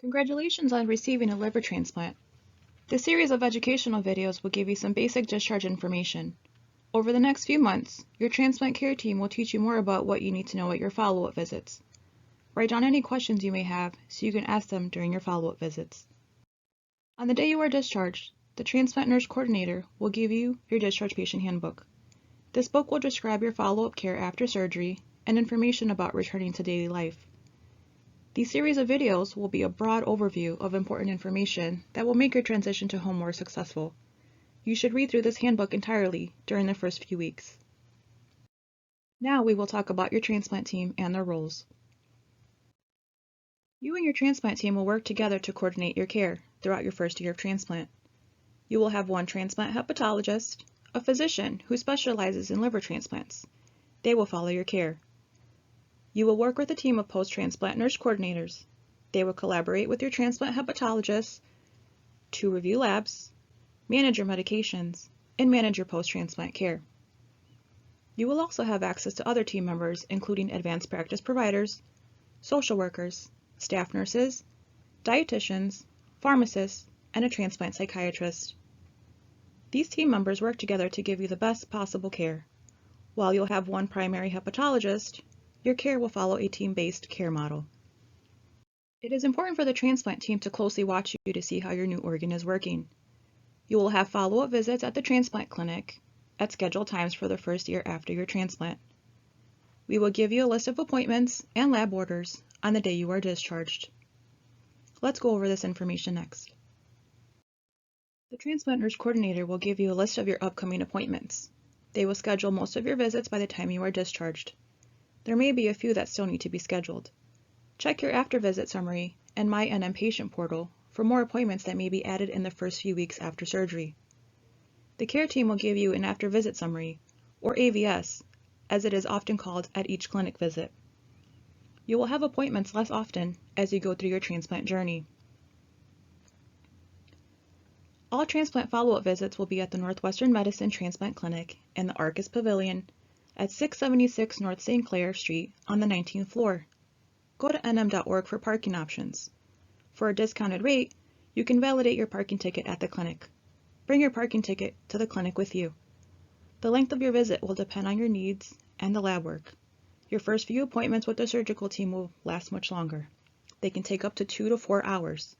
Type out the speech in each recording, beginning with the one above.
Congratulations on receiving a liver transplant. This series of educational videos will give you some basic discharge information. Over the next few months, your transplant care team will teach you more about what you need to know at your follow-up visits. Write down any questions you may have so you can ask them during your follow-up visits. On the day you are discharged, the transplant nurse coordinator will give you your discharge patient handbook. This book will describe your follow-up care after surgery and information about returning to daily life. These series of videos will be a broad overview of important information that will make your transition to home more successful. You should read through this handbook entirely during the first few weeks. Now we will talk about your transplant team and their roles. You and your transplant team will work together to coordinate your care throughout your first year of transplant. You will have one transplant hepatologist, a physician who specializes in liver transplants. They will follow your care. You will work with a team of post-transplant nurse coordinators. They will collaborate with your transplant hepatologist to review labs, manage your medications, and manage your post-transplant care. You will also have access to other team members, including advanced practice providers, social workers, staff nurses, dietitians, pharmacists, and a transplant psychiatrist. These team members work together to give you the best possible care. While you'll have one primary hepatologist, your care will follow a team-based care model. It is important for the transplant team to closely watch you to see how your new organ is working. You will have follow-up visits at the transplant clinic at scheduled times for the first year after your transplant. We will give you a list of appointments and lab orders on the day you are discharged. Let's go over this information next. The transplant nurse coordinator will give you a list of your upcoming appointments. They will schedule most of your visits by the time you are discharged. There may be a few that still need to be scheduled. Check your after-visit summary and My NM Patient Portal for more appointments that may be added in the first few weeks after surgery. The care team will give you an after-visit summary, or AVS, as it is often called at each clinic visit. You will have appointments less often as you go through your transplant journey. All transplant follow-up visits will be at the Northwestern Medicine Transplant Clinic in the Arcus Pavilion at 676 North St. Clair Street on the 19th floor. Go to nm.org for parking options. For a discounted rate, you can validate your parking ticket at the clinic. Bring your parking ticket to the clinic with you. The length of your visit will depend on your needs and the lab work. Your first few appointments with the surgical team will last much longer. They can take up to 2 to 4 hours.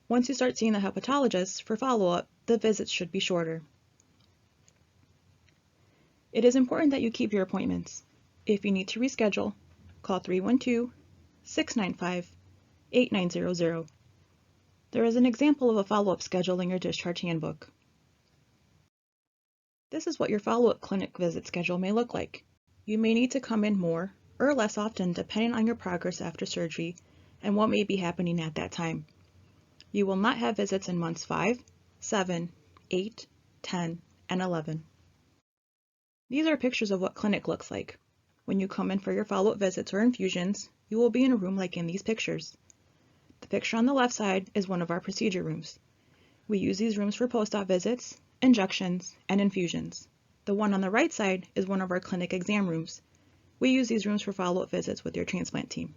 Once you start seeing the hepatologist for follow-up, the visits should be shorter. It is important that you keep your appointments. If you need to reschedule, call 312-695-8900. There is an example of a follow-up schedule in your discharge handbook. This is what your follow-up clinic visit schedule may look like. You may need to come in more or less often depending on your progress after surgery and what may be happening at that time. You will not have visits in months 5, 7, 8, 10, and 11. These are pictures of what clinic looks like. When you come in for your follow-up visits or infusions, you will be in a room like in these pictures. The picture on the left side is one of our procedure rooms. We use these rooms for post-op visits, injections, and infusions. The one on the right side is one of our clinic exam rooms. We use these rooms for follow-up visits with your transplant team.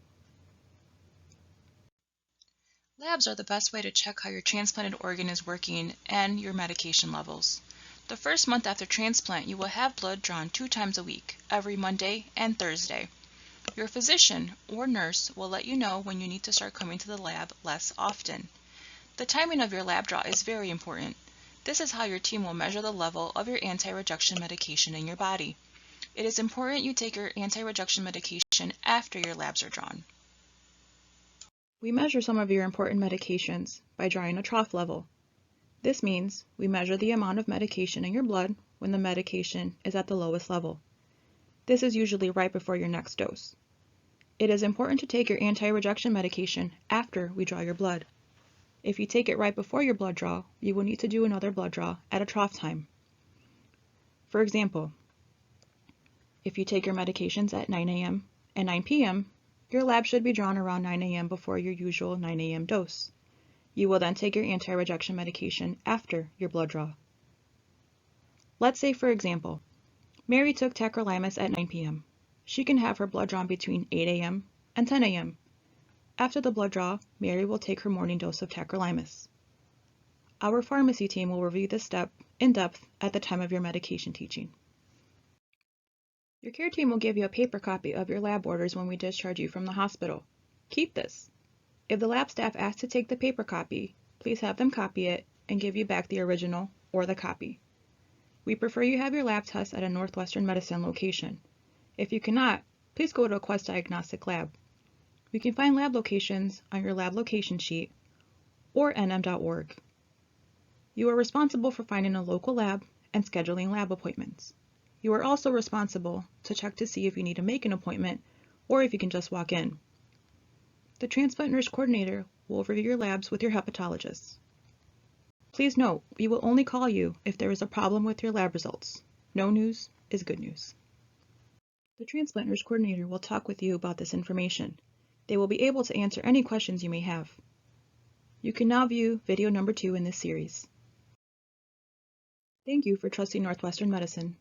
Labs are the best way to check how your transplanted organ is working and your medication levels. The first month after transplant, you will have blood drawn 2 times a week, every Monday and Thursday. Your physician or nurse will let you know when you need to start coming to the lab less often. The timing of your lab draw is very important. This is how your team will measure the level of your anti-rejection medication in your body. It is important you take your anti-rejection medication after your labs are drawn. We measure some of your important medications by drawing a trough level. This means we measure the amount of medication in your blood when the medication is at the lowest level. This is usually right before your next dose. It is important to take your anti-rejection medication after we draw your blood. If you take it right before your blood draw, you will need to do another blood draw at a trough time. For example, if you take your medications at 9 a.m. and 9 p.m., your lab should be drawn around 9 a.m. before your usual 9 a.m. dose. You will then take your anti-rejection medication after your blood draw. Let's say, for example, Mary took tacrolimus at 9 p.m. She can have her blood drawn between 8 a.m. and 10 a.m. After the blood draw, Mary will take her morning dose of tacrolimus. Our pharmacy team will review this step in depth at the time of your medication teaching. Your care team will give you a paper copy of your lab orders when we discharge you from the hospital. Keep this. If the lab staff asks to take the paper copy, please have them copy it and give you back the original or the copy. We prefer you have your lab tests at a Northwestern Medicine location. If you cannot, please go to a Quest Diagnostic Lab. You can find lab locations on your lab location sheet or nm.org. You are responsible for finding a local lab and scheduling lab appointments. You are also responsible to check to see if you need to make an appointment or if you can just walk in. The transplant nurse coordinator will review your labs with your hepatologist. Please note, we will only call you if there is a problem with your lab results. No news is good news. The transplant nurse coordinator will talk with you about this information. They will be able to answer any questions you may have. You can now view video number 2 in this series. Thank you for trusting Northwestern Medicine.